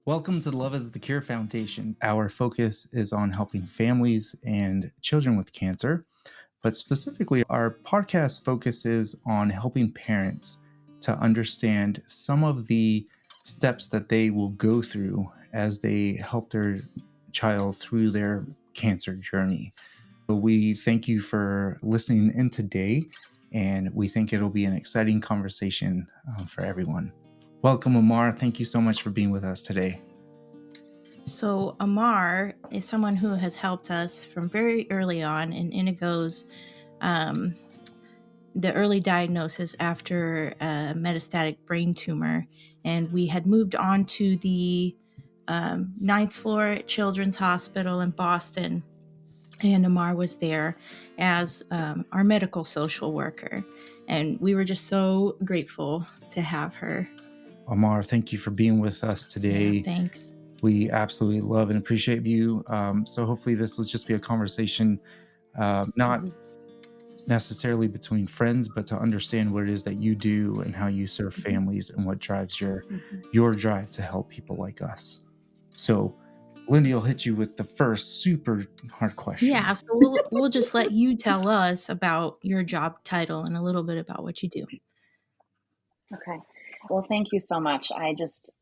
Welcome to the Love is the Cure Foundation. Our focus is on helping families and children with cancer, but specifically, our podcast focuses on helping parents to understand some of the steps that they will go through as they help their child through their cancer journey. We thank you for listening in today, and we think it'll be an exciting conversation for everyone. Welcome, Amar. Thank you so much for being with us today. So Amar is someone who has helped us from very early on in Inigo's the early diagnosis after a metastatic brain tumor, and we had moved on to the ninth floor at Children's Hospital in Boston, and Amar was there as our medical social worker, and we were just so grateful to have her. Amar, thank you for being with us today. Yeah, thanks. We absolutely love and appreciate you. So hopefully this will just be a conversation, not necessarily between friends, but to understand what it is that you do and how you serve families and what drives your drive to help people like us. So Lindy will hit you with the first super hard question. Yeah, so we'll just let you tell us about your job title and a little bit about what you do. Okay. Well, thank you so much. I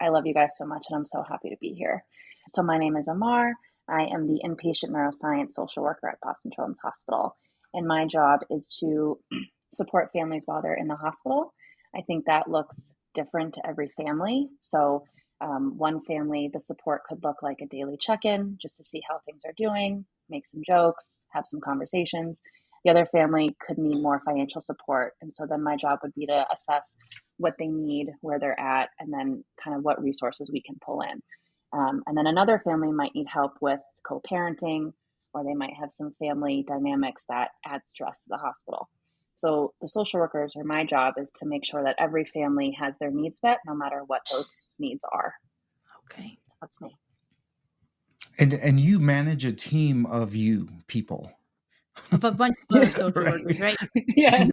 love you guys so much, and I'm so happy to be here. So my name is Amar. I am the inpatient neuroscience social worker at Boston Children's Hospital, and my job is to support families while they're in the hospital. I think that looks different to every family. So one family, the support could look like a daily check-in just to see how things are doing, make some jokes, have some conversations. The other family could need more financial support. And so then my job would be to assess what they need, where they're at, and then kind of what resources we can pull in. And then another family might need help with co-parenting, or they might have some family dynamics that add stress to the hospital. So the social workers, or my job, is to make sure that every family has their needs met, no matter what those needs are. Okay. That's me. And you manage a team of you people. Of a bunch of other social workers, right? Yes.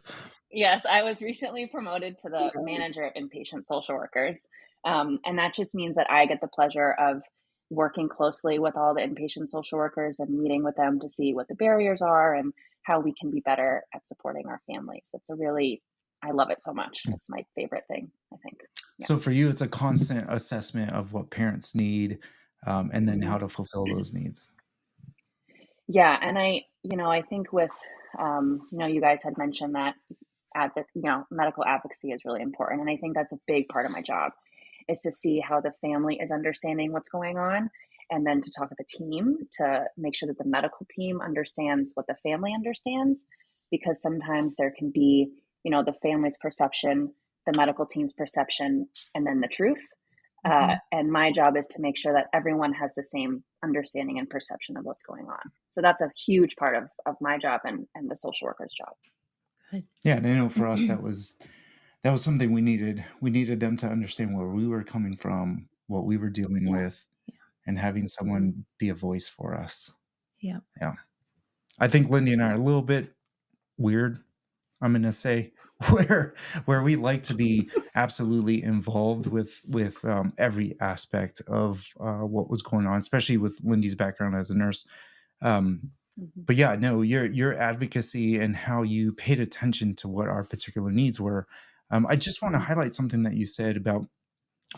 Yes, I was recently promoted to the manager of inpatient social workers. And that just means that I get the pleasure of working closely with all the inpatient social workers and meeting with them to see what the barriers are and how we can be better at supporting our families. I love it so much. It's my favorite thing, I think. Yeah. So for you, it's a constant assessment of what parents need, and then how to fulfill those needs. Yeah, and I think with, you guys had mentioned that medical advocacy is really important, and I think that's a big part of my job, is to see how the family is understanding what's going on, and then to talk with the team to make sure that the medical team understands what the family understands, because sometimes there can be, the family's perception, the medical team's perception, and then the truth. And my job is to make sure that everyone has the same understanding and perception of what's going on. So that's a huge part of my job and the social worker's job. Good. Yeah, and I know for us that was something we needed. We needed them to understand where we were coming from, what we were dealing with, and having someone be a voice for us. Yeah. Yeah. I think Lindy and I are a little bit weird, I'm going to say, where we like to be absolutely involved with every aspect of what was going on, especially with Lindy's background as a nurse. But yeah, no, your advocacy and how you paid attention to what our particular needs were. I just want to highlight something that you said about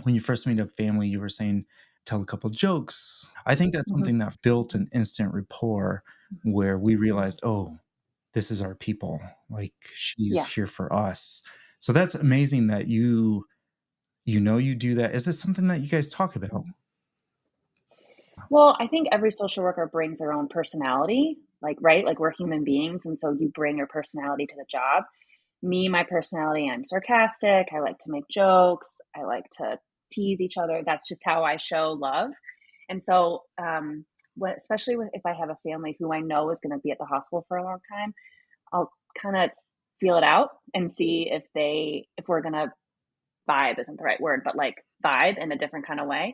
when you first made a family. You were saying tell a couple jokes. I think that's something that built an instant rapport where we realized, oh, this is our people. Like she's here for us. So that's amazing that you do that. Is this something that you guys talk about? Well, I think every social worker brings their own personality, right? Like we're human beings. And so you bring your personality to the job. My personality, I'm sarcastic. I like to make jokes. I like to tease each other. That's just how I show love. And so, especially if I have a family who I know is going to be at the hospital for a long time, I'll kind of feel it out and see if we're going to vibe isn't the right word, but like vibe in a different kind of way.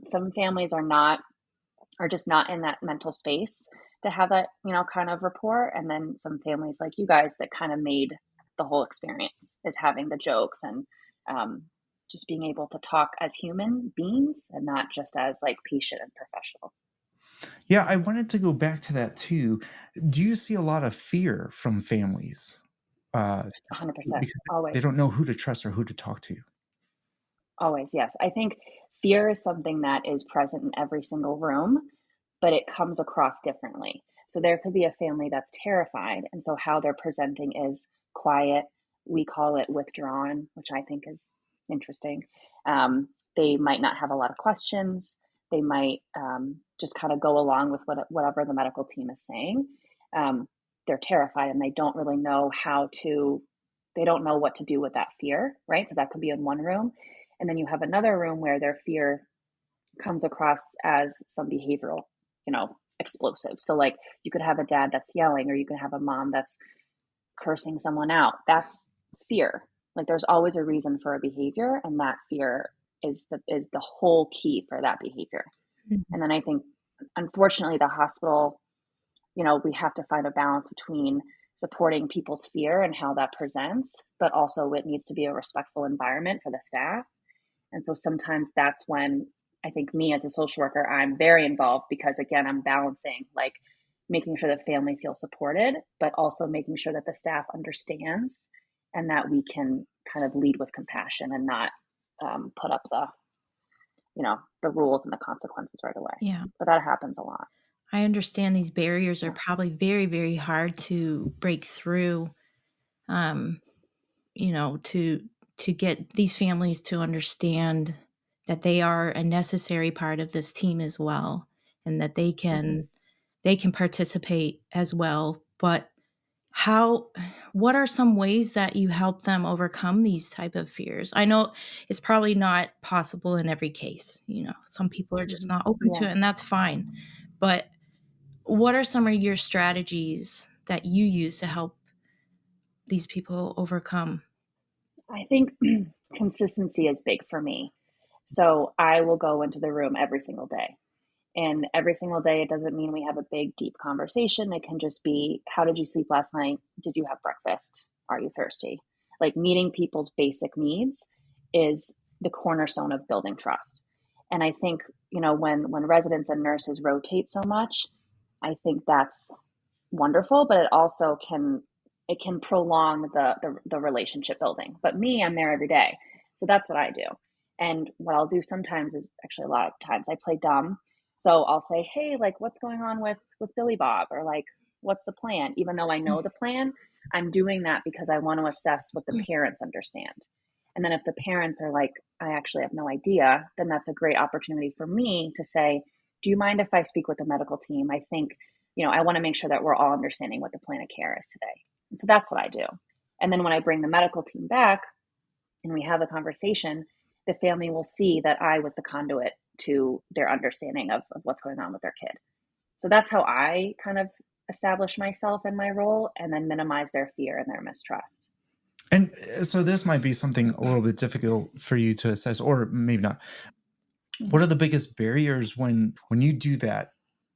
Some families are just not in that mental space to have that, kind of rapport. And then some families like you guys that kind of made the whole experience is having the jokes and just being able to talk as human beings and not just as like patient and professional. Yeah, I wanted to go back to that too. Do you see a lot of fear from families? Specifically 100%. because they Always. don't know who to trust or who to talk to. Always, yes. I think fear is something that is present in every single room, but it comes across differently. So there could be a family that's terrified, and so how they're presenting is quiet. We call it withdrawn, which I think is interesting. They might not have a lot of questions. They might just kind of go along with whatever the medical team is saying. Um, they're terrified and they don't really know they don't know what to do with that fear, right? So that could be in one room. And then you have another room where their fear comes across as some behavioral, explosive. So like you could have a dad that's yelling, or you could have a mom that's cursing someone out. That's fear. Like there's always a reason for a behavior, and that fear is the whole key for that behavior. Mhm. And then I think, unfortunately, the hospital, we have to find a balance between supporting people's fear and how that presents, but also it needs to be a respectful environment for the staff. And so sometimes that's when I think me as a social worker, I'm very involved because again, I'm balancing like making sure the family feels supported, but also making sure that the staff understands and that we can kind of lead with compassion and not put up the rules and the consequences right away. Yeah. But that happens a lot. I understand these barriers are Yeah. probably very, very hard to break through, um, to get these families to understand that they are a necessary part of this team as well, and that Mhm. they can participate as well. But how what are some ways that you help them overcome these type of fears? I know it's probably not possible in every case, some people are just Mhm. not open to Yeah. it, and that's fine. But what are some of your strategies that you use to help these people overcome? I think consistency is big for me. So I will go into the room every single day. And every single day, it doesn't mean we have a big, deep conversation. It can just be, how did you sleep last night? Did you have breakfast? Are you thirsty? Like meeting people's basic needs is the cornerstone of building trust. And I think, when residents and nurses rotate so much, I think that's wonderful, but it can prolong the relationship building. But me, I'm there every day. So that's what I do. And what I'll do sometimes is actually a lot of times I play dumb. So I'll say, "Hey, like what's going on with Billy Bob?" or like, "What's the plan?" Even though I know the plan, I'm doing that because I want to assess what the parents understand. And then if the parents are like, "I actually have no idea," then that's a great opportunity for me to say, "Do you mind if I speak with the medical team? I think I want to make sure that we're all understanding what the plan of care is today." And so that's what I do. And then when I bring the medical team back and we have a conversation, the family will see that I was the conduit to their understanding of what's going on with their kid. So that's how I kind of establish myself in my role and then minimize their fear and their mistrust. And so this might be something a little bit difficult for you to assess, or maybe not. What are Mhm. the biggest barriers when you do that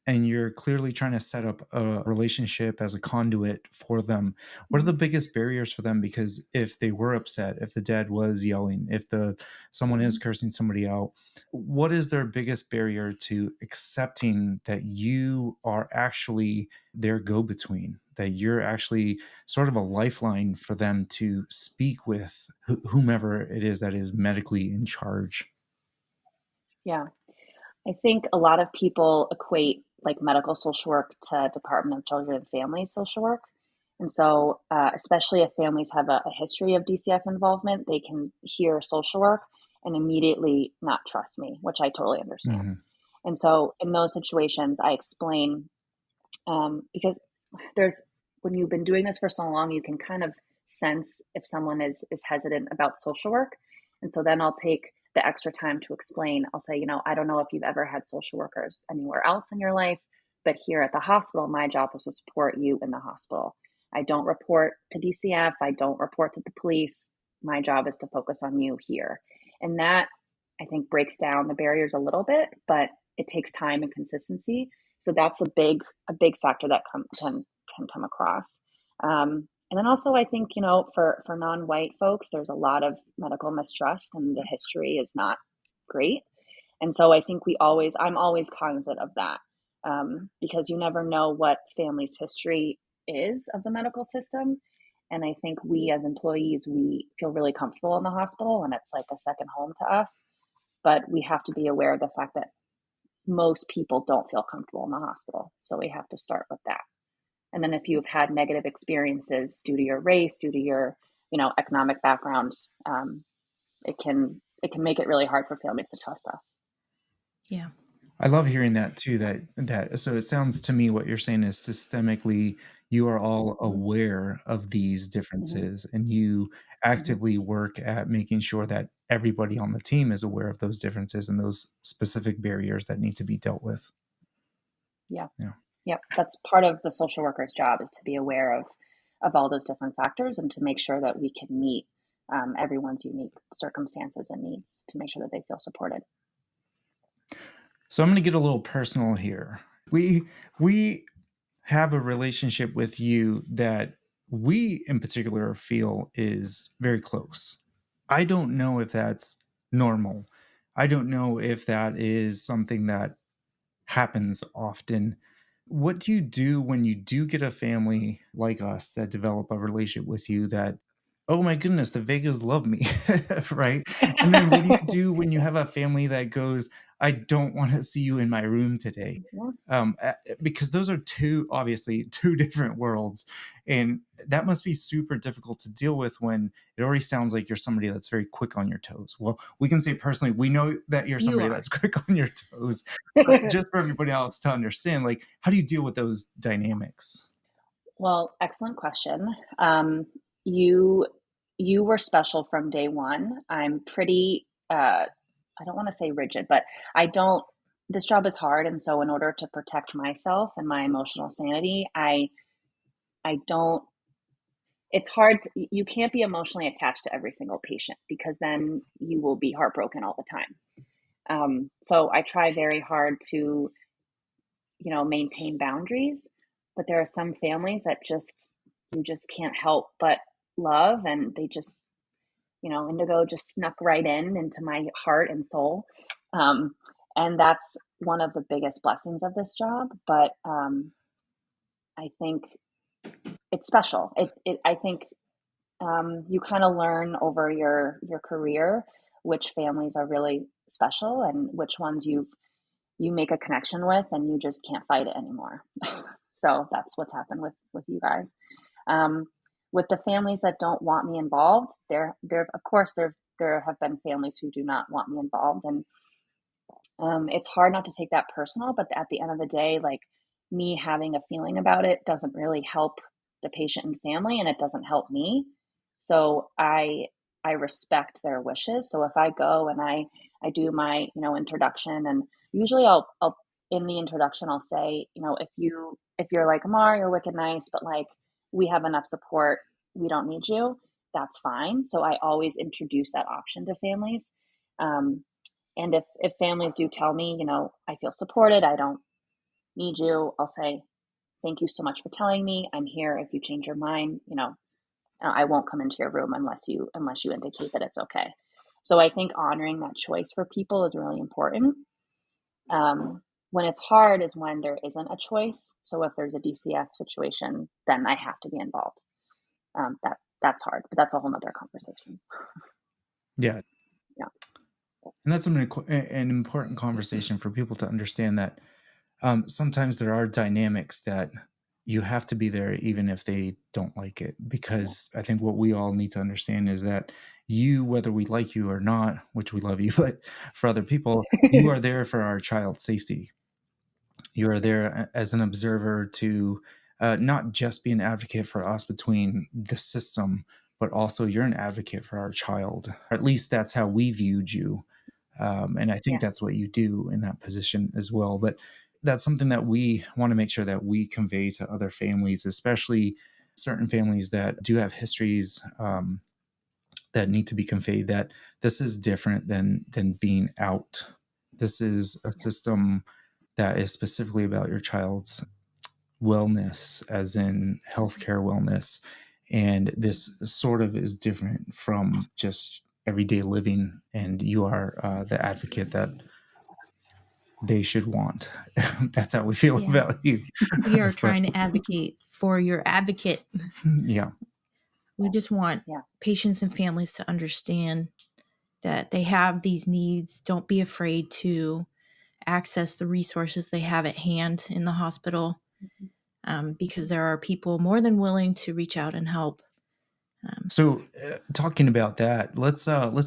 and you're clearly trying to set up a relationship as a conduit for them? What are the Mhm. biggest barriers for them? Because if they were upset, if the dad was yelling, if the someone is Mhm. cursing somebody out, what is their biggest barrier to accepting that you are actually their go-between, that you're actually sort of a lifeline for them to speak with whomever it is that is medically in charge? Yeah. I think a lot of people equate like medical social work to Department of Children and Family social work. And so, especially if families have a history of DCF involvement, they can hear social work and immediately not trust me, which I totally understand. Mhm. And so, in those situations, I explain because there's when you've been doing this for so long, you can kind of sense if someone is hesitant about social work. And so then I'll take the extra time to explain. I'll say, I don't know if you've ever had social workers anywhere else in your life, but here at the hospital, my job is to support you in the hospital. I don't report to DCF. I don't report to the police. My job is to focus on you here. And that I think breaks down the barriers a little bit, but it takes time and consistency. So that's a big factor that can come across. And then also, I think, for non-white folks, there's a lot of medical mistrust, and the history is not great. And so I think I'm always cognizant of that, because you never know what family's history is of the medical system. And I think we as employees, we feel really comfortable in the hospital, and it's like a second home to us. But we have to be aware of the fact that most people don't feel comfortable in the hospital. So we have to start with that. And then if you've had negative experiences due to your race, due to your, economic background, it can make it really hard for families to trust us. Yeah. I love hearing that too. That so it sounds to me what you're saying is systemically you are all Mhm, aware of these mhm, differences and you mhm. actively work at making sure that everybody on the team is aware of those differences and those specific barriers that need to be dealt with. Yeah. Yeah. Yep. That's part of the social worker's job, is to be aware of all those different factors and to make sure that we can meet everyone's unique circumstances and needs to make sure that they feel supported. So I'm going to get a little personal here. We have a relationship with you that we in particular feel is very close. I don't know if that's normal. I don't know if that is something that happens often. What do you do when you do get a family like us that develop a relationship with you that, oh my goodness, the Vegas love me, right? And then what do you do when you have a family that goes, I don't want to see you in my room today? Yeah. Because those are obviously two different worlds. And that must be super difficult to deal with when it already sounds like you're somebody that's very quick on your toes. Well, we can say personally, we know that you're You somebody are. that's quick on your toes, but just for everybody else to understand, like, how do you deal with those dynamics? Well, excellent question. You you were special from day one. I'm pretty I don't want to say rigid, but I don't this job is hard, and so in order to protect myself and my emotional sanity, I don't it's hard you can't be emotionally attached to every single patient, because then you will be heartbroken all the time. So I try very hard to, maintain boundaries, but there are some families that you just can't help but love, and they just, Indigo just snuck right into my heart and soul. Um, and that's one of the biggest blessings of this job. But I think it's special. I think you kind of learn over your career which families are really special and which ones you make a connection with, and you just can't fight it anymore. So that's what's happened with you guys. Um, with the families that don't want me involved, there of course there have been families who do not want me involved, and it's hard not to take that personal. But at the end of the day, like, me having a feeling about it doesn't really help the patient and family, and it doesn't help me. So I respect their wishes. So if I go and I do my, introduction, and usually I'll in the introduction I'll say, if you're like, Amar, you're wicked nice, but like, we have enough support, we don't need you, that's fine. So I always introduce that option to families. Um, and if families do tell me, I feel supported, I don't need you, I'll say, thank you so much for telling me. I'm here if you change your mind. I won't come into your room unless you indicate that it's okay. So I think honoring that choice for people is really important. When it's hard is when there isn't a choice. So if there's a DCF situation, then I have to be involved. That's hard, but that's a whole nother conversation. Yeah. Yeah. And that's an important conversation for people to understand that sometimes there are dynamics that you have to be there even if they don't like it. Yeah. Because I think what we all need to understand is that you, whether we like you or not, which we love you, but for other people, you are there for our child's safety. You are there as an observer to not just be an advocate for us between the system, but also you're an advocate for our child. Or at least that's how we viewed you. And I think Yes. that's what you do in that position as well. But that's something that we want to make sure that we convey to other families, especially certain families that do have histories that need to be conveyed. That this is different than being out. This is a Yeah. system that is specifically about your child's wellness, as in Mhm. healthcare wellness. And this sort of is different from just everyday living. And you are the advocate that they should want. That's how we feel Yeah. about you. We are But trying to advocate for your advocate. yeah. We just want Yeah. patients and families to understand that they have these needs. Don't be afraid to access the resources they have at hand in the hospital, because there are people more than willing to reach out and help. So, talking about that, let's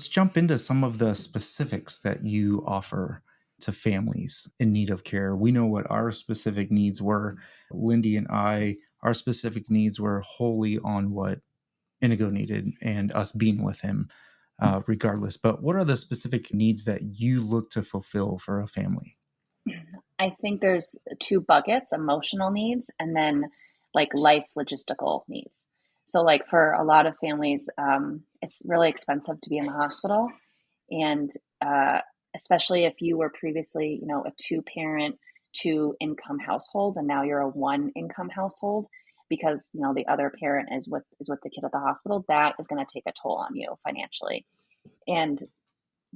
jump into some of the specifics that you offer to families in need of care. We know what our specific needs were. Lindy and I, our specific needs were wholly on what Inigo needed and us being with him, regardless. But what are the specific needs that you look to fulfill for a family? I think there's two buckets, emotional needs and then like life logistical needs. So, like for a lot of families, it's really expensive to be in the hospital. And uh, especially if you were previously, a two-parent, two-income household, and now you're a one-income household because, the other parent is with the kid at the hospital, that is going to take a toll on you financially. And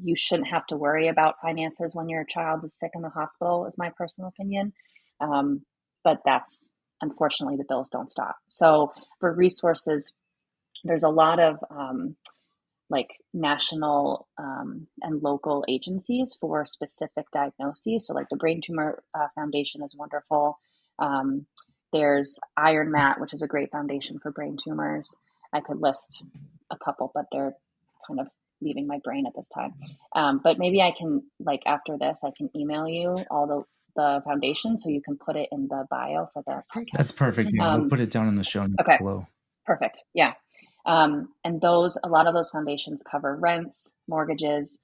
you shouldn't have to worry about finances when your child is sick in the hospital, is my personal opinion. Um, but that's unfortunately the bills don't stop. So for resources, there's a lot of like national and local agencies for specific diagnoses. So like the Brain Tumor Foundation is wonderful. Um, there's Iron Mat, which is a great foundation for brain tumors. I could list a couple, but they're kind of leaving my brain at this time. But maybe I can, like after this, I can email you all the foundation so you can put it in the bio for the That's podcast. perfect. Yeah, we'll put it down in the show notes Okay, below. perfect. Yeah. And a lot of those foundations cover rents, mortgages.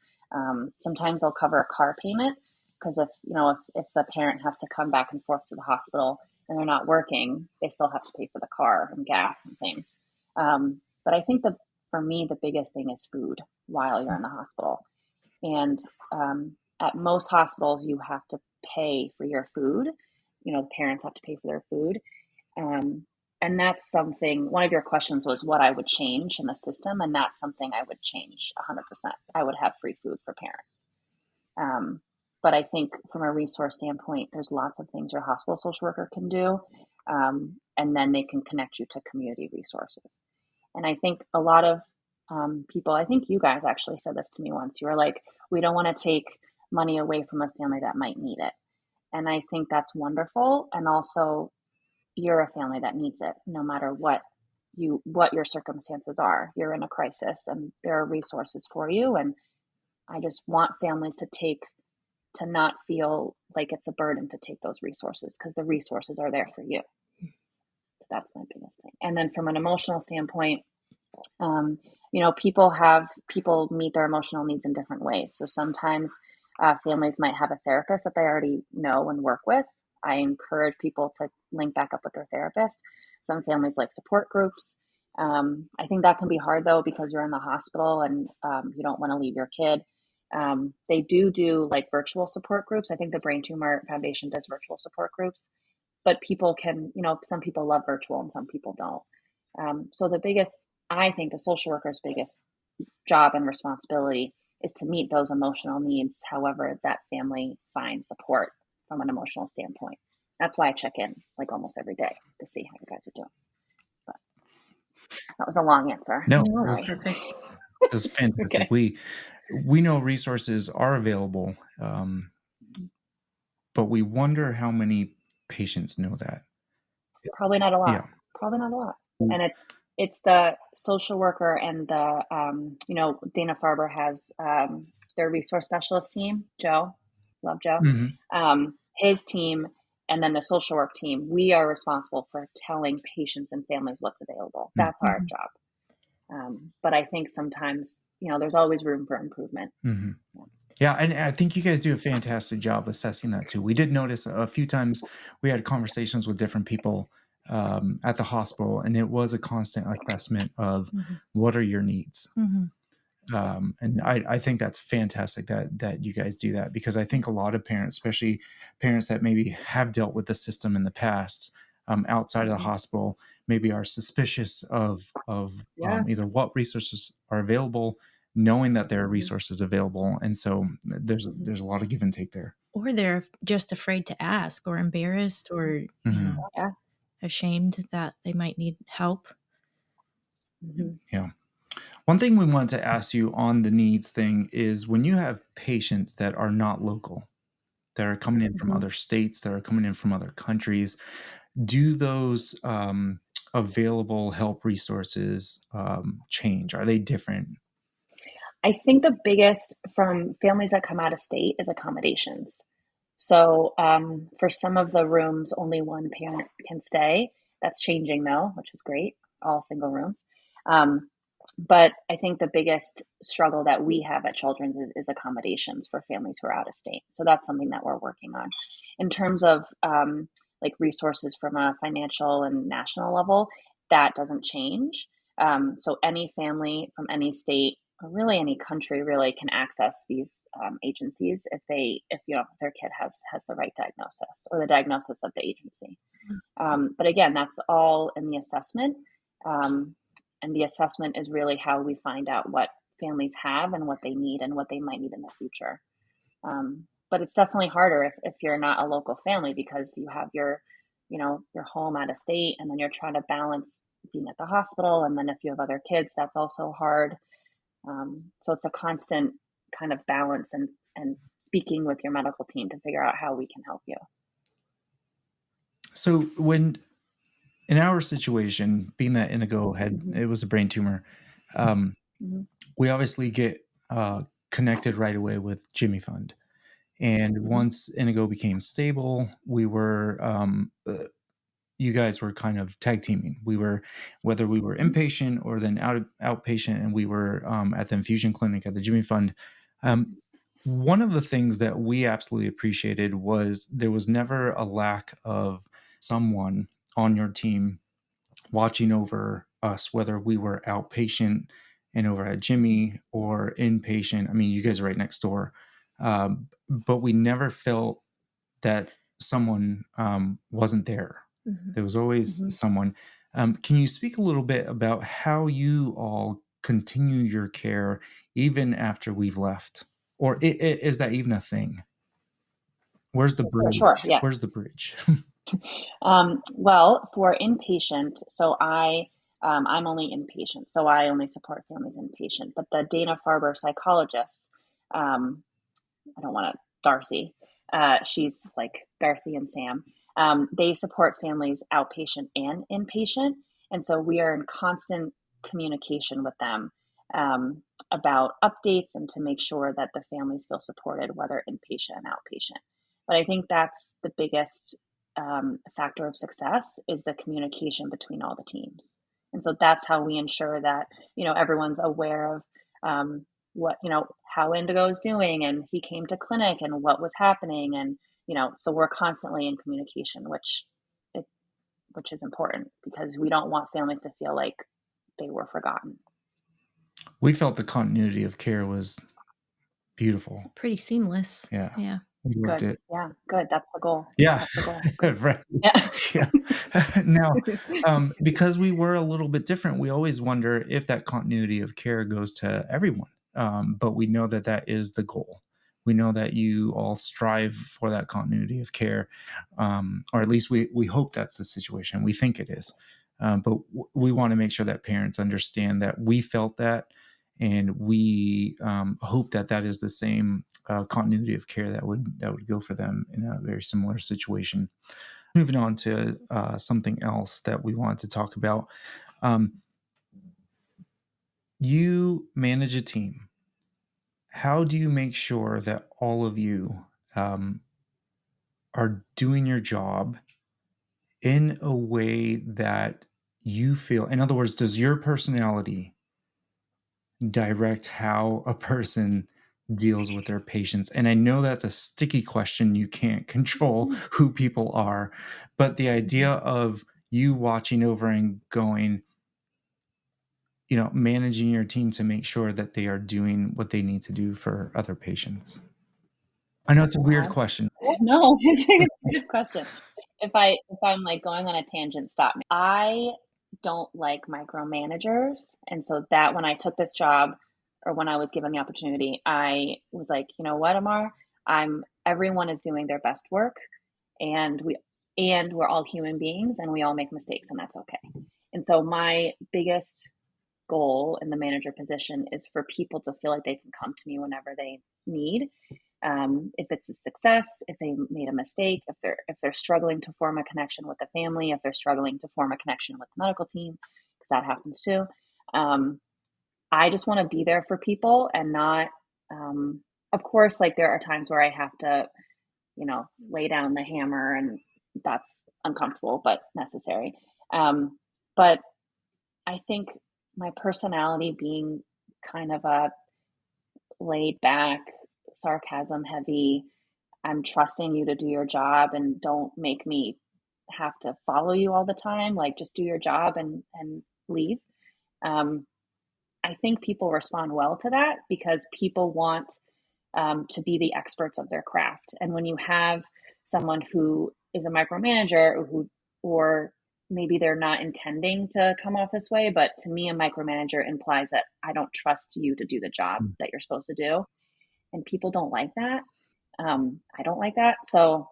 Sometimes they'll cover a car payment because if the parent has to come back and forth to the hospital and they're not working, they still have to pay for the car and gas and things. But I think for me, the biggest thing is food while you're in the hospital. And at most hospitals, you have to pay for your food. The parents have to pay for their food. Um, and that's something, one of your questions was what I would change in the system. And that's something I would change 100%. I would have free food for parents. Um, but I think from a resource standpoint, there's lots of things your hospital social worker can do. And then they can connect you to community resources. And I think a lot of people, I think you guys actually said this to me once. You were like, we don't want to take money away from a family that might need it. And I think that's wonderful. And also, you're a family that needs it, no matter what your circumstances are. You're in a crisis, and there are resources for you. And I just want families to not feel like it's a burden to take those resources because the resources are there for you. So that's my biggest thing. And then from an emotional standpoint, um, people meet their emotional needs in different ways. So sometimes families might have a therapist that they already know and work with. I encourage people to link back up with their therapist. Some families like support groups. I think that can be hard though because you're in the hospital and you don't want to leave your kid. They do like virtual support groups. I think the Brain Tumor Foundation does virtual support groups, but people can, some people love virtual and some people don't. So I think the social worker's biggest job and responsibility is to meet those emotional needs, however that family finds support from an emotional standpoint. That's why I check in like almost every day to see how you guys are doing. But that was a long answer. No, No, Sorry. perfect. it's fantastic. Okay. We know resources are available, but we wonder how many patients know that. Probably not a lot. Yeah. Probably not a lot. And it's the social worker and the Dana Farber has their resource specialist team. Joe, love Joe. Mhm. His team and then the social work team. We are responsible for telling patients and families what's available. That's our Mhm. job. But I think sometimes there's always room for improvement. Mhm. Yeah, and I think you guys do a fantastic job assessing that too. We did notice a few times we had conversations with different people at the hospital, and it was a constant assessment of Mhm. what are your needs. Mhm. And I think that's fantastic that you guys do that because I think a lot of parents, especially parents that maybe have dealt with the system in the past outside of the hospital, maybe are suspicious of Yeah. either what resources are available, knowing that there are Mhm. resources available, and so Mhm. there's a lot of give and take there. Or they're just afraid to ask or embarrassed or, Mhm. Yeah. ashamed that they might need help. Mhm. Yeah. One thing we wanted to ask you on the needs thing is when you have patients that are not local, that are coming in from Mhm. other states, that are coming in from other countries, do those available help resources change? Are they different? I think the biggest from families that come out of state is accommodations. So, for some of the rooms, only one parent can stay. That's changing though, which is great. All single rooms. Um, but I think the biggest struggle that we have at Children's is accommodations for families who are out of state. So that's something that we're working on. In terms of like resources from a financial and national level, that doesn't change. So any family from any state or really any country really can access these agencies if you know if their kid has the right diagnosis or the diagnosis of the agency. But again, that's all in the assessment, um, and the assessment is really how we find out what families have and what they need and what they might need in the future. But it's definitely harder if you're not a local family because you have your, you know, your home out of state, and then you're trying to balance being at the hospital, and then if you have other kids, that's also hard. So it's a constant kind of balance and speaking with your medical team to figure out how we can help you. So when in our situation, being that Indigo had Mhm. it was a brain tumor, um, Mhm. we obviously get connected right away with Jimmy Fund. And Mhm. once Indigo became stable, we were you guys were kind of tag teaming. We were whether we were Mhm. inpatient or then outpatient, and we were at the infusion clinic at the Jimmy Fund. Um, one of the things that we absolutely appreciated was there was never a lack of someone on your team watching over us, whether we were outpatient and over at Jimmy or inpatient. I mean, you guys are right next door, but we never felt that someone wasn't there. Mhm. There was always Mhm. someone. Can you speak a little bit about how you all continue your care even after we've left? Or is that even a thing? Where's the Sure. bridge? Yeah. Where's the bridge? Well, for inpatient, I'm only inpatient, so I only support families inpatient. But the Dana Farber psychologists, um, I don't want to Darcy. She's like Darcy and Sam. They support families outpatient and inpatient, and so we are in constant communication with them um, about updates and to make sure that the families feel supported, whether inpatient and outpatient. But I think that's the biggest factor of success is the communication between all the teams, and so that's how we ensure that everyone's aware of um, what how Indigo is doing, and he came to clinic and what was happening, and so we're constantly in communication, it, which is important because we don't want families to feel like they were forgotten. We felt the continuity of care was It's beautiful. pretty seamless. Yeah. Yeah. We loved Good. it. Yeah, good. That's the goal. Yeah. That's the goal. Good. Right. Yeah. Yeah. Now, because we were a little bit different, we always wonder if that continuity of care goes to everyone. But we know that that is the goal. We know that you all strive for that continuity of care, or at least we hope that's the situation. We think it is. But we want to make sure that parents understand that we felt that, and we hope that that is the same continuity of care that would go for them in a very similar situation. Moving on to something else that we want to talk about. Um, you manage a team. How do you make sure that all of you um, are doing your job in a way that you feel? In other words, does your personality direct how a person deals with their patients? And I know that's a sticky question. You can't control Mhm. who people are, but the idea Mhm. of you watching over and going, managing your team to make sure that they are doing what they need to do for other patients. I know it's a weird Okay. question. No, it's a good question. If I'm like going on a tangent, stop me. don't like micromanagers. And so that when I took this job or when I was given the opportunity, I was like, you know what, Amar, everyone is doing their best work and we're all human beings and we all make mistakes and that's okay. And so my biggest goal in the manager position is for people to feel like they can come to me whenever they need. If it's a success, if they made a mistake, if they're struggling to form a connection with the family, if they're struggling to form a connection with the medical team, because that happens too. I just want to be there for people and not, of course, like there are times where I have to, lay down the hammer and that's uncomfortable, but necessary. But I think my personality being kind of a laid back, sarcasm heavy, I'm trusting you to do your job and don't make me have to follow you all the time. Like just do your job and leave. Um, I think people respond well to that because people want to be the experts of their craft. And when you have someone who is a micromanager or maybe they're not intending to come off this way, but to me, a micromanager implies that I don't trust you to do the job that you're supposed to do. And people don't like that. I don't like that. So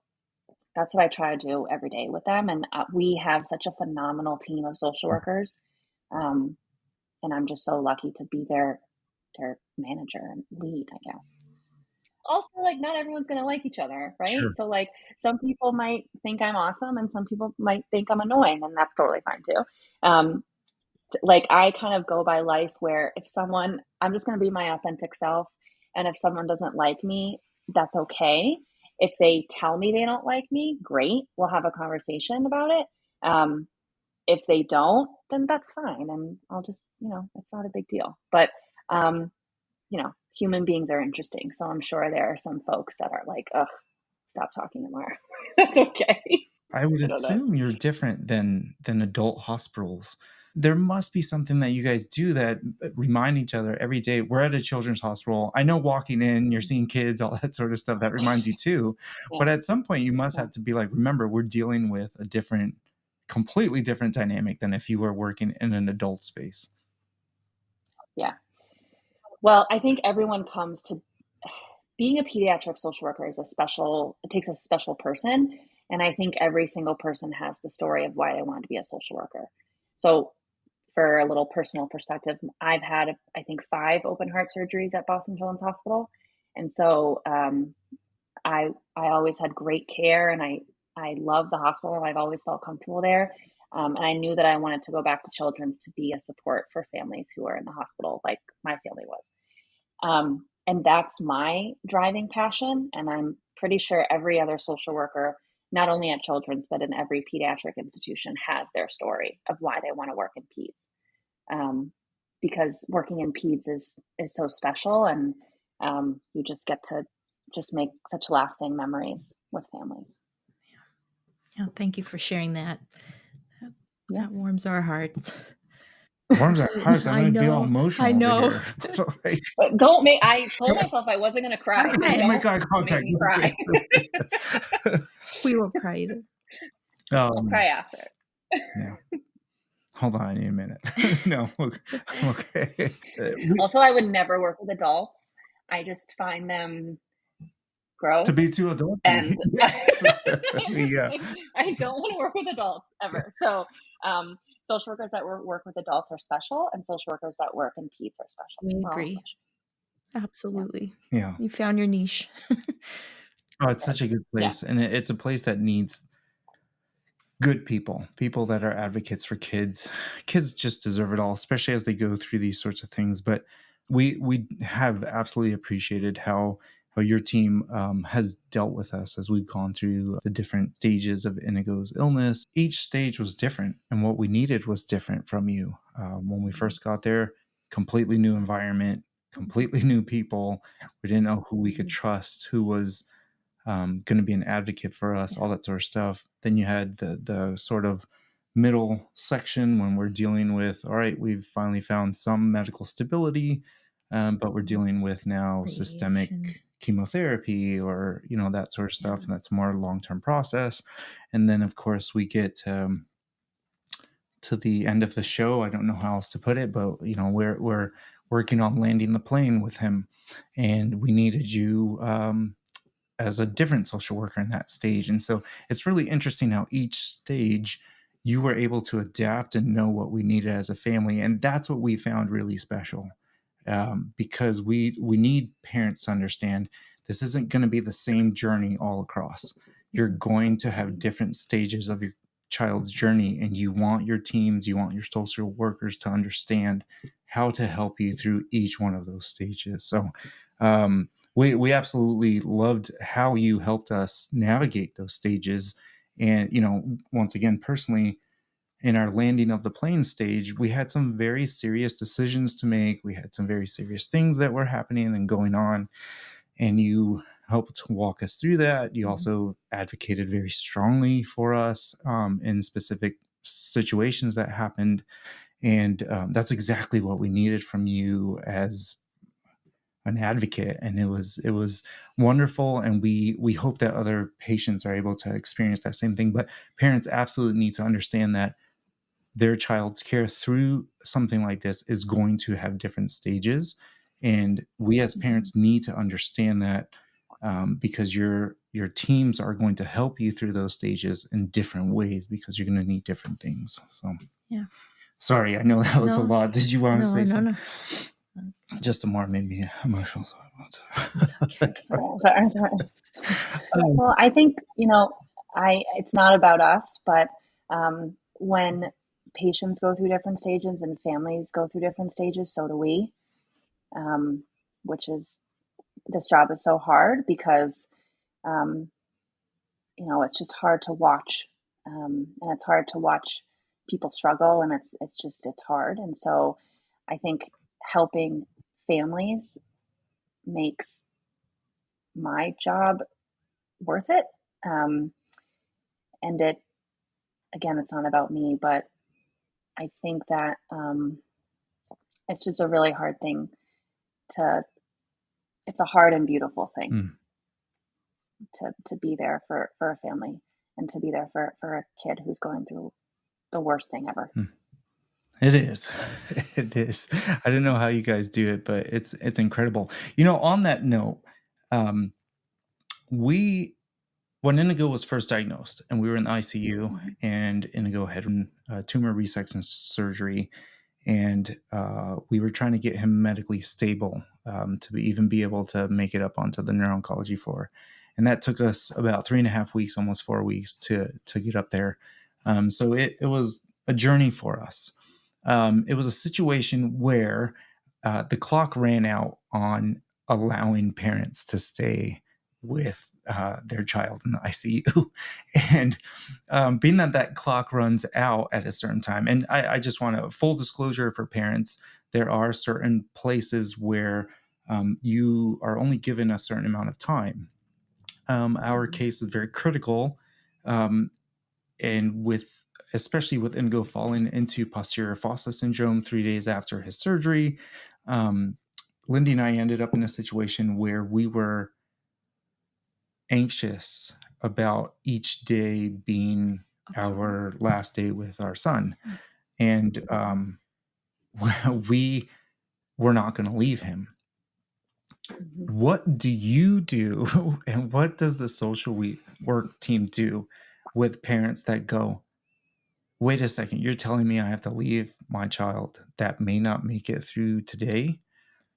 that's what I try to do every day with them. And we have such a phenomenal team of social workers. And I'm just so lucky to be their manager and lead, I guess. Also, like, not everyone's going to like each other, right? Sure. So, like, some people might think I'm awesome and some people might think I'm annoying, and that's totally fine too. Like, I kind of go by life where I'm just going to be my authentic self. And if someone doesn't like me, that's okay. If they tell me they don't like me, great. We'll have a conversation about it. If they don't, then that's fine. And I'll just, it's not a big deal. But, human beings are interesting. So I'm sure there are some folks that are like, ugh, stop talking, Amar. That's okay. I would I don't know. assume you're different than adult hospitals. There must be something that you guys do that remind each other every day. We're at a children's hospital. I know walking in, you're seeing kids, all that sort of stuff. That reminds you too. Yeah. But at some point, you must Yeah. have to be like, remember, we're dealing with a completely different dynamic than if you were working in an adult space. Yeah. Well, I think everyone comes to being a pediatric social worker it takes a special person. And I think every single person has the story of why they want to be a social worker. So for a little personal perspective, I've had, I think, 5 open heart surgeries at Boston Children's Hospital. And so I always had great care and I love the hospital. I've always felt comfortable there. And I knew that I wanted to go back to Children's to be a support for families who are in the hospital like my family was. And that's my driving passion. And I'm pretty sure every other social worker, not only at Children's, but in every pediatric institution has their story of why they want to work in peds. Because working in peds is so special and you just get to just make such lasting memories with families. Yeah, thank you for sharing that. That warms our hearts. Warms our hearts. I'm going to be all emotional over here. But I told myself I wasn't going to cry. So don't make eye contact. Make me cry. We won't cry either. I'll cry after. Yeah. Hold on, I need a minute. No, okay. Also, I would never work with adults. I just find them gross. To be too adult. And yes. Yeah. I don't want to work with adults ever. So social workers that work with adults are special and social workers that work in peds are special. We agree. Absolutely. Yeah. You found your niche. Oh, it's such a good place. And it's a place that needs good people that are advocates for kids. Kids just deserve it all, especially as they go through these sorts of things. But we have absolutely appreciated how your team has dealt with us as we've gone through the different stages of Inigo's illness. Each stage was different, and what we needed was different from you. When we first got there, completely new environment, completely new people. We didn't know who we could trust, who was going to be an advocate for us, all that sort of stuff. Then you had the sort of middle section when we're dealing with, all right, we've finally found some medical stability, but we're dealing with now systemic chemotherapy or, that sort of stuff. And that's more long-term process. And then of course we get to the end of the show. I don't know how else to put it, but we're working on landing the plane with him, and we needed you as a different social worker in that stage. And so it's really interesting how each stage you were able to adapt and know what we needed as a family, and that's what we found really special. Because we need parents to understand this isn't going to be the same journey all across. You're going to have different stages of your child's journey, and you want your teams, you want your social workers to understand how to help you through each one of those stages. So we absolutely loved how you helped us navigate those stages. And once again, personally, in our landing of the plane stage, we had some very serious decisions to make. We had some very serious things that were happening and going on. And you helped walk us through that. You also advocated very strongly for us in specific situations that happened. And that's exactly what we needed from you as an advocate. And it was wonderful. And we hope that other patients are able to experience that same thing. But parents absolutely need to understand that their child's care through something like this is going to have different stages. And we as parents need to understand that, because your teams are going to help you through those stages in different ways, because you're going to need different things. So Yeah. sorry, I know that was a No. lot. Did you want to say No, something? no. Just Amar made me emotional. So It's okay. Sorry. Well, I think, it's not about us, but when patients go through different stages and families go through different stages, so do we. Which is, this job is so hard because, um, it's just hard to watch, and it's hard to watch people struggle, and it's hard. And so I think helping families makes my job worth it. And again, it's not about me, but I think that it's just a really hard thing to, it's a hard and beautiful thing to be there for a family, and to be there for a kid who's going through the worst thing ever. It is. It is. I don't know how you guys do it, but it's incredible. On that note, we when Inigo was first diagnosed and we were in the ICU, and Inigo had tumor resection surgery, and we were trying to get him medically stable to even be able to make it up onto the neuro-oncology floor. And that took us about 3.5 weeks, almost 4 weeks to get up there. So it was a journey for us. It was a situation where the clock ran out on allowing parents to stay with their child in the ICU. And being that clock runs out at a certain time, and I just want to, full disclosure for parents, there are certain places where you are only given a certain amount of time. Our case is very critical, and especially with Indigo falling into posterior fossa syndrome 3 days after his surgery, Lindy and I ended up in a situation where we were anxious about each day being our last day with our son. And we were not going to leave him. What do you do, and what does the social work team do with parents that go, wait a second, you're telling me I have to leave my child that may not make it through today?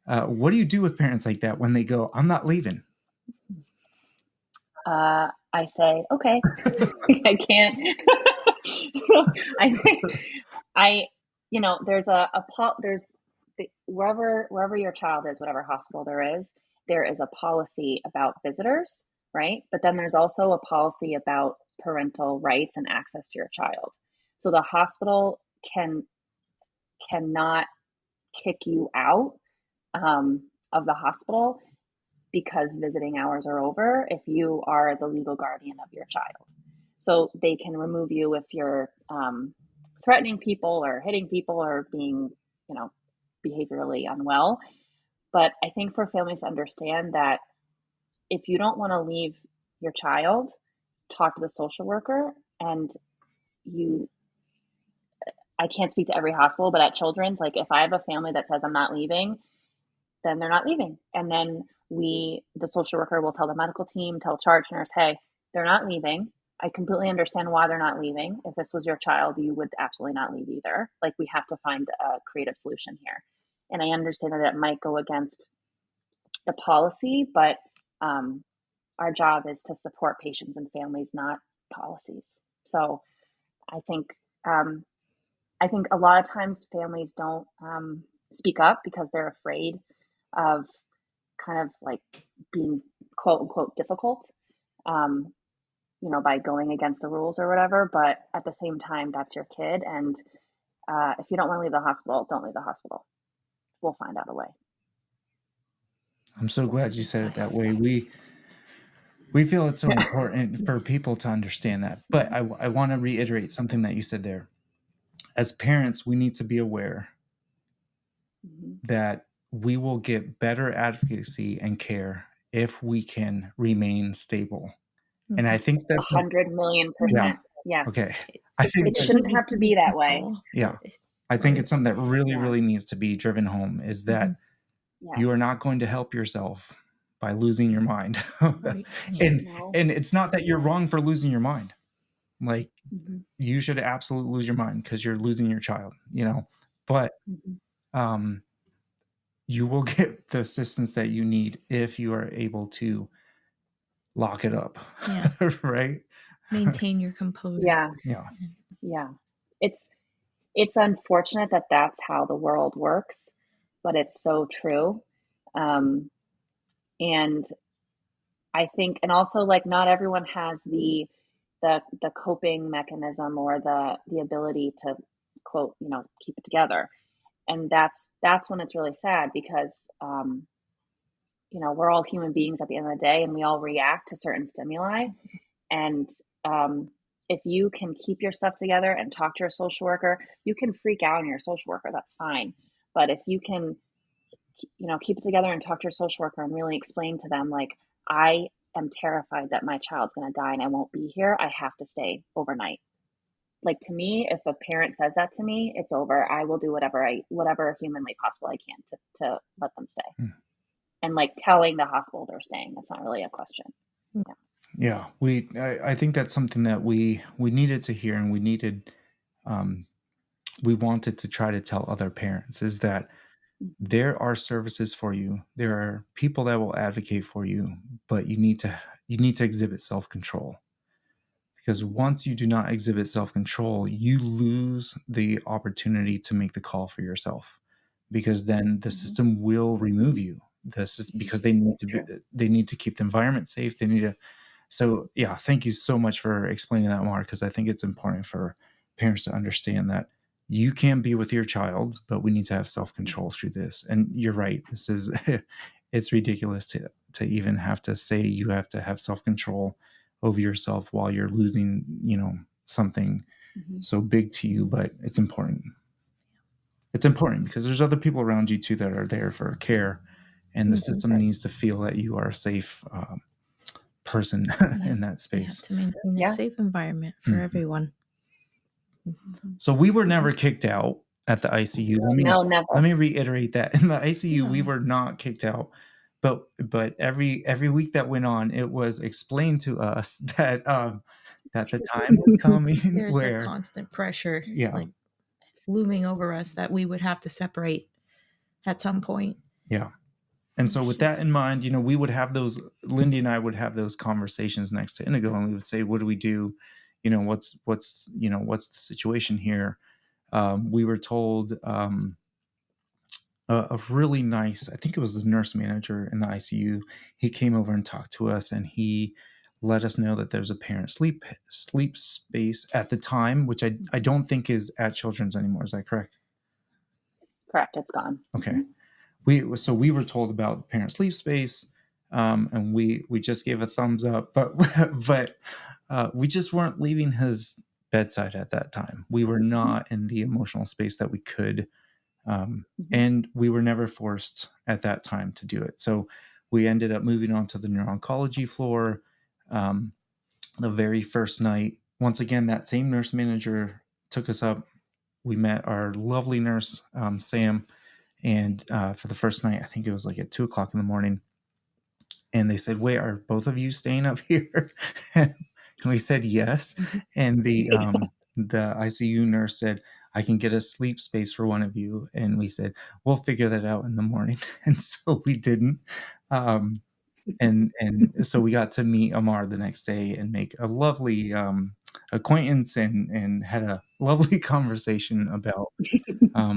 What do you do with parents like that when they go, I'm not leaving? I say, okay, I can't. I, there's wherever your child is, whatever hospital there is a policy about visitors, right? But then there's also a policy about parental rights and access to your child. So the hospital cannot kick you out of the hospital because visiting hours are over if you are the legal guardian of your child. So they can remove you if you're threatening people or hitting people or being, behaviorally unwell. But I think for families to understand that if you don't want to leave your child, talk to the social worker, and you I can't speak to every hospital, but at Children's, like if I have a family that says I'm not leaving, then they're not leaving. And then the social worker will tell the medical team, tell charge nurse, hey, they're not leaving. I completely understand why they're not leaving. If this was your child, you would absolutely not leave either. Like we have to find a creative solution here. And I understand that it might go against the policy, but our job is to support patients and families, not policies. So I think um, I think a lot of times families don't speak up because they're afraid of kind of like being quote unquote difficult, um, by going against the rules or whatever. But at the same time, that's your kid. And if you don't want to leave the hospital, don't leave the hospital. We'll find out a way. I'm so That's glad good you said it that advice. way. We feel it's so important for people to understand that. But I want to reiterate something that you said there. As parents, we need to be aware Mhm. that we will get better advocacy and care if we can remain stable. And I think that's 100,000,000%. yeah. Yes. Okay. I think It that shouldn't have to be that way. yeah. I think it's something that really, Yeah. really needs to be driven home is that Yes. you are not going to help yourself by losing your mind. Right. Yeah. and No. and it's not that you're wrong for losing your mind. Like Mhm. you should absolutely lose your mind because you're losing your child. But Mhm. um you will get the assistance that you need if you are able to lock it up. Yeah. Right? Maintain your composure. Yeah. Yeah. Yeah. It's it's unfortunate that that's how the world works, but it's so true. Um, and I think, and also like not everyone has the coping mechanism or the ability to quote, keep it together. And that's when it's really sad because we're all human beings at the end of the day and we all react to certain stimuli. And if you can keep your stuff together and talk to your social worker, you can freak out on your social worker, that's fine. But if you can, keep it together and talk to your social worker and really explain to them, like, I am terrified that my child's going to die and I won't be here. I have to stay overnight. Like to me, if a parent says that to me, it's over. I will do whatever humanly possible I can to let them stay. Mm. And like telling the hospital they're staying, that's not really a question. Yeah. Yeah. I think that's something that we needed to hear and um we wanted to try to tell other parents is that Mhm. there are services for you. There are people that will advocate for you, but you need to exhibit self-control. Because once you do not exhibit self-control, you lose the opportunity to make the call for yourself. Because then the Mhm. system will remove you. This is because they need It's to be, true. they need to keep the environment safe. They need to so yeah, thank you so much for explaining that, Mark, because I think it's important for parents to understand that you can be with your child, but we need to have self-control Mhm. through this. And you're right. This is it's ridiculous to even have to say you have to have self-control over yourself while you're losing, something Mhm. so big to you, but it's important. It's important because there's other people around you too that are there for care, and the Mhm. system needs to feel that you are a safe person Yeah. in that We have space. to maintain a Yeah. safe environment for Mhm. everyone. Mhm. So we were never Mhm. kicked out at the ICU. No, Let never. me reiterate that in the ICU we No. were not kicked out, but every week that went on, it was explained to us that the time was coming There's a where constant pressure yeah like looming over us that we would have to separate at some point. yeah. And so, It's with that just in mind, we would have Lindy and I would have those conversations next to Indigo, and we would say, "What do we do? What's the situation here?" We were told a really nice, I think it was the nurse manager in the ICU. He came over and talked to us, and he let us know that there's a parent sleep space at the time, which I Mhm. don't think is at Children's anymore. Is that correct? Correct. It's gone. Okay. Mhm. We were told about parent sleep space, and we just gave a thumbs up, but we just weren't leaving his bedside at that time. We were Mhm. not in the emotional space that we could, Mhm. and we were never forced at that time to do it. So we ended up moving on to the neuro-oncology floor. Um, the very first night, once again, that same nurse manager took us up we met our lovely nurse, Sam, and for the first night, I think it was like at 2 o'clock in the morning, and they said, "Wait, are both of you staying up here?" And we said yes, and the ICU nurse said, "I can get a sleep space for one of you," and we said, "We'll figure that out in the morning," and so we didn't. Um, and so we got to meet Amar the next day and make a lovely acquaintance and had a lovely conversation about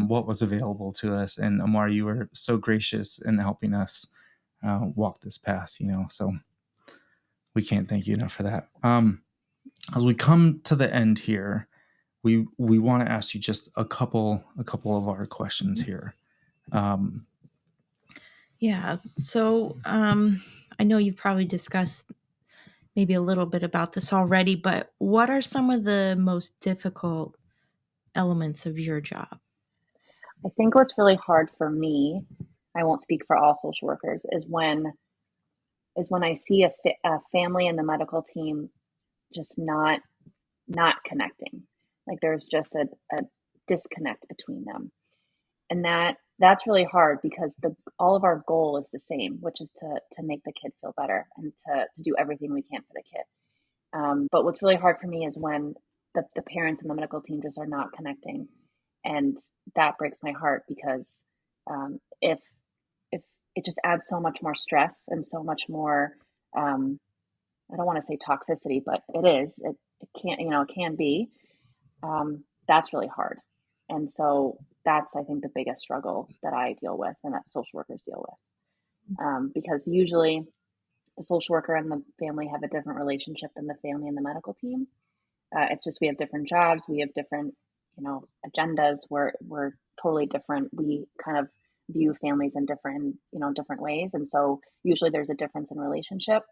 what was available to us. And Amar, you were so gracious in helping us walk this path, so we can't thank you enough for that. As we come to the end here, we want to ask you just a couple of our questions here. Yeah. So I know you've probably discussed maybe a little bit about this already, but what are some of the most difficult elements of your job? I think what's really hard for me, I won't speak for all social workers, is when I see a family and the medical team just not connecting. Like there's just a disconnect between them. And that's really hard because the all of our goal is the same, which is to make the kid feel better and to do everything we can for the kid. But what's really hard for me is when the parents and the medical team just are not connecting, and that breaks my heart because if it just adds so much more stress and so much more, I don't want to say toxicity, but it can't, it can be. That's really hard. And so that's, I think, the biggest struggle that I deal with and that social workers deal with. Because usually the social worker and the family have a different relationship than the family and the medical team. It's just we have different jobs, we have different, agendas. We're totally different. We kind of view families in different ways, and so usually there's a difference in relationship,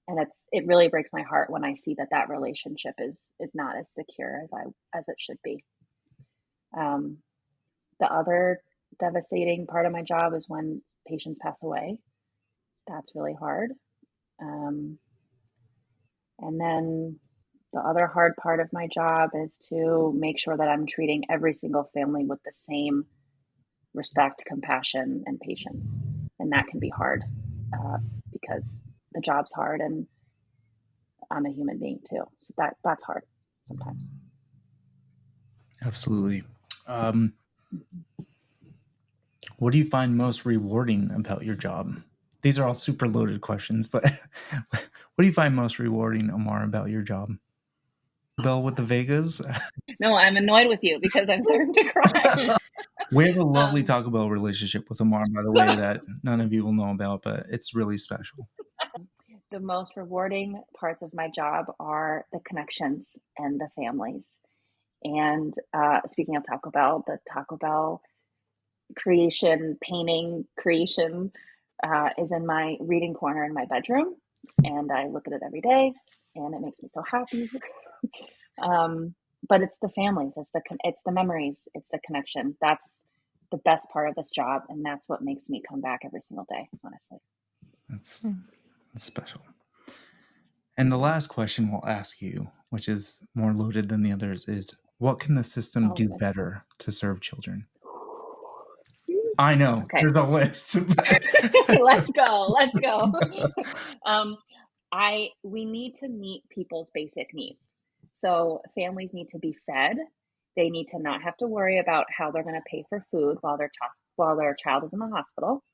and it really breaks my heart when I see that relationship is not as secure as it should be. Um, the other devastating part of my job is when patients pass away. That's really hard. Um, and then the other hard part of my job is to make sure that I'm treating every single family with the same respect, compassion, and patience. And that can be hard because the job's hard and I'm a human being too. So that's hard sometimes. Absolutely. What do you find most rewarding about your job? These are all super loaded questions, but what do you find most rewarding, Amar, about your job? Bell with the Vegas? No, I'm annoyed with you because I'm starting to cry. We have a lovely um, Taco Bell relationship with Amar, by the way, that none of you will know about, but it's really special. the most rewarding parts of my job are the connections and the families. And speaking of Taco Bell, the Taco Bell painting creation is in my reading corner in my bedroom. And I look at it every day and it makes me so happy. um, but it's the families, it's the memories, it's the connection. That's the best part of this job. And that's what makes me come back every single day, honestly. That's, that's special. And the last question we'll ask you, which is more loaded than the others, is what can the system Oh, do good. better to serve children? I know Okay. there's a list, but Let's go. Let's go. um, we need to meet people's basic needs. So families need to be fed. They need to not have to worry about how they're going to pay for food while their child is in the hospital.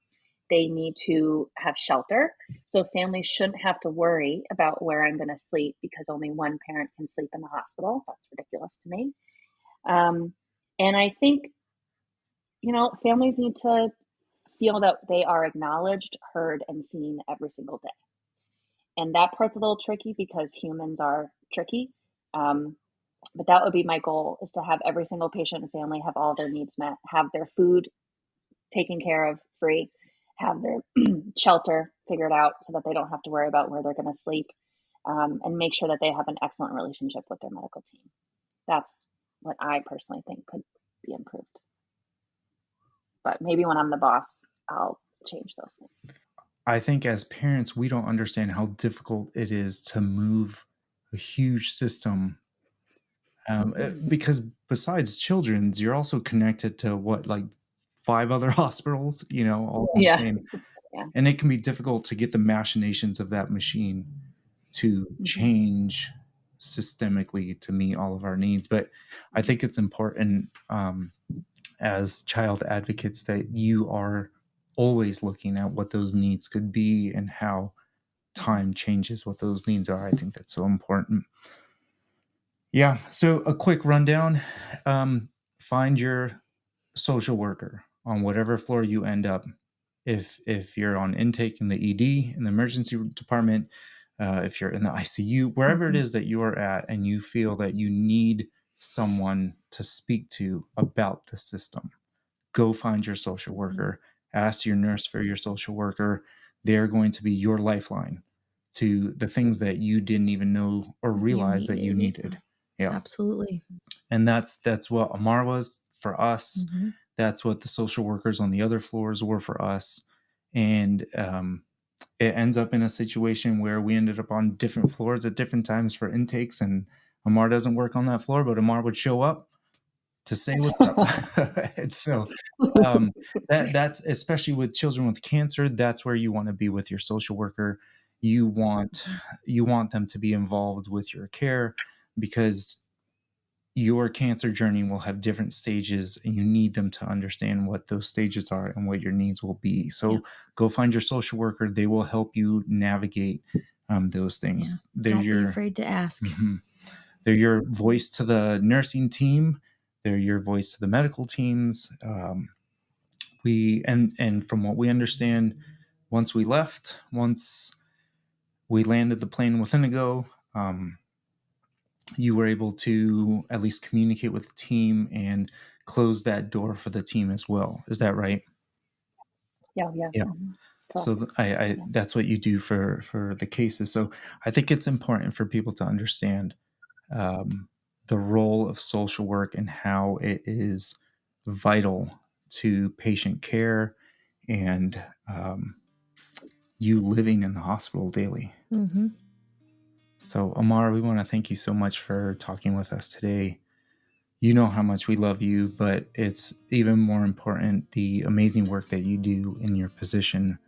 They need to have shelter. So families shouldn't have to worry about where I'm going to sleep because only one parent can sleep in the hospital. That's ridiculous to me. Um, and I think, families need to feel that they are acknowledged, heard, and seen every single day. And that part's a little tricky because humans are tricky. Um, but that would be my goal, is to have every single patient and family have all their needs met, have their food taken care of free, have their shelter figured out so that they don't have to worry about where they're going to sleep, and make sure that they have an excellent relationship with their medical team. That's what I personally think could be improved. But maybe when I'm the boss, I'll change those things. I think as parents, we don't understand how difficult it is to move a huge system Because besides children's, you're also connected to what, like 5 other hospitals, all in the Yeah. same, Yeah. and it can be difficult to get the machinations of that machine to Mhm. change systemically to meet all of our needs. But I think it's important, as child advocates, that you are always looking at what those needs could be and how Mhm. time changes what those needs are. I think that's so important. Yeah. So a quick rundown. Um, find your social worker on whatever floor you end up. If you're on intake in the ED, in the emergency department, if you're in the ICU, wherever it Mhm. is that you are at, and you feel that you need someone to speak to about the system, go find your social Mhm. worker. Ask your nurse for your social worker. They're going to be your lifeline to the things that you didn't even know or You realize that you needed, yeah. needed. Yeah. Absolutely. And that's what Amar was for us. Mhm. That's what the social workers on the other floors were for us. And it ends up in a situation where we ended up on different floors at different times for intakes. And Amar doesn't work on that floor, but Amar would show up to say what's up. And so um, that's especially with children with cancer. That's where you want to be with your social worker. You want Mhm. you want them to be involved with your care, because your cancer journey will have different stages, and you need them to understand what those stages are and what your needs will be. Yeah. So go find your social worker. They will help you navigate those Yeah. things. Don't be afraid to ask. Mhm. They're your voice to the nursing team. They're your voice to the medical teams. And from what we understand, once we landed the plane with Indigo, you were able to at least communicate with the team and close that door for the team as well. Is that right? Yeah. Yeah. Yeah. So Correct. I Yeah. that's what you do for the cases. So I think it's important for people to understand um, the role of social work and how it is vital to patient care and you living in the hospital daily. Mhm. So, Amar, we want to thank you so much for talking with us today. You know how much we love you, but it's even more important the amazing work that you do in your position.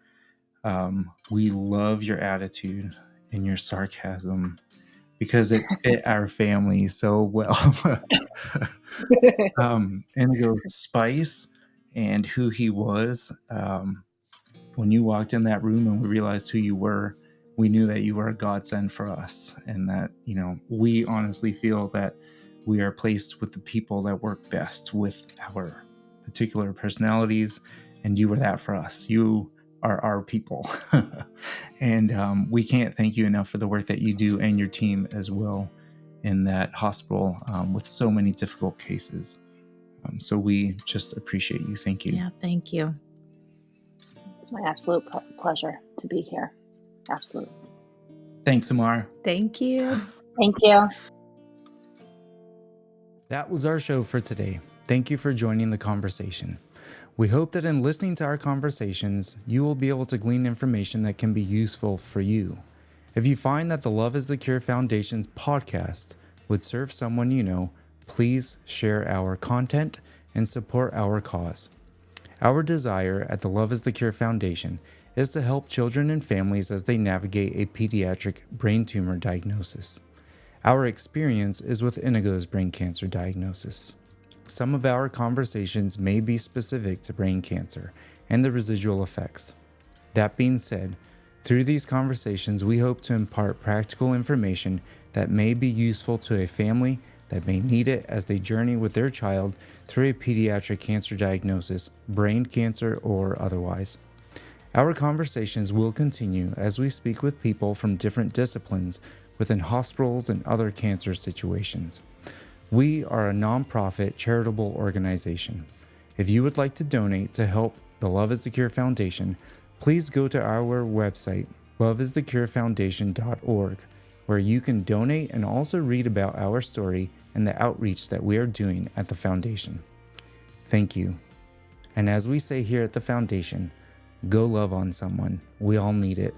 We love your attitude and your sarcasm because it fit our family so well. Indigo's spice and who he was. When you walked in that room and we realized who you were, we knew that you were a godsend for us, and that we honestly feel that we are placed with the people that work best with our particular personalities, and you were that for us. You are our people. And we can't thank you enough for the work that you do and your team as well in that hospital with so many difficult cases. So we just appreciate you. Thank you. Yeah. Thank you. It's my absolute pleasure to be here. Absolutely. Thanks, Amar. Thank you. Thank you. That was our show for today. Thank you for joining the conversation. We hope that in listening to our conversations, you will be able to glean information that can be useful for you. If you find that the Love is the Cure Foundation's podcast would serve someone you know, please share our content and support our cause. Our desire at the Love is the Cure Foundation is to help children and families as they navigate a pediatric brain tumor diagnosis. Our experience is with Indigo's brain cancer diagnosis. Some of our conversations may be specific to brain cancer and the residual effects. That being said, through these conversations, we hope to impart practical information that may be useful to a family that may need it as they journey with their child through a pediatric cancer diagnosis, brain cancer or otherwise. Our conversations will continue as we speak with people from different disciplines within hospitals and other cancer situations. We are a nonprofit charitable organization. If you would like to donate to help the Love is the Cure Foundation, please go to our website, loveisthecurefoundation.org, where you can donate and also read about our story and the outreach that we are doing at the foundation. Thank you. And as we say here at the foundation, go love on someone. We all need it.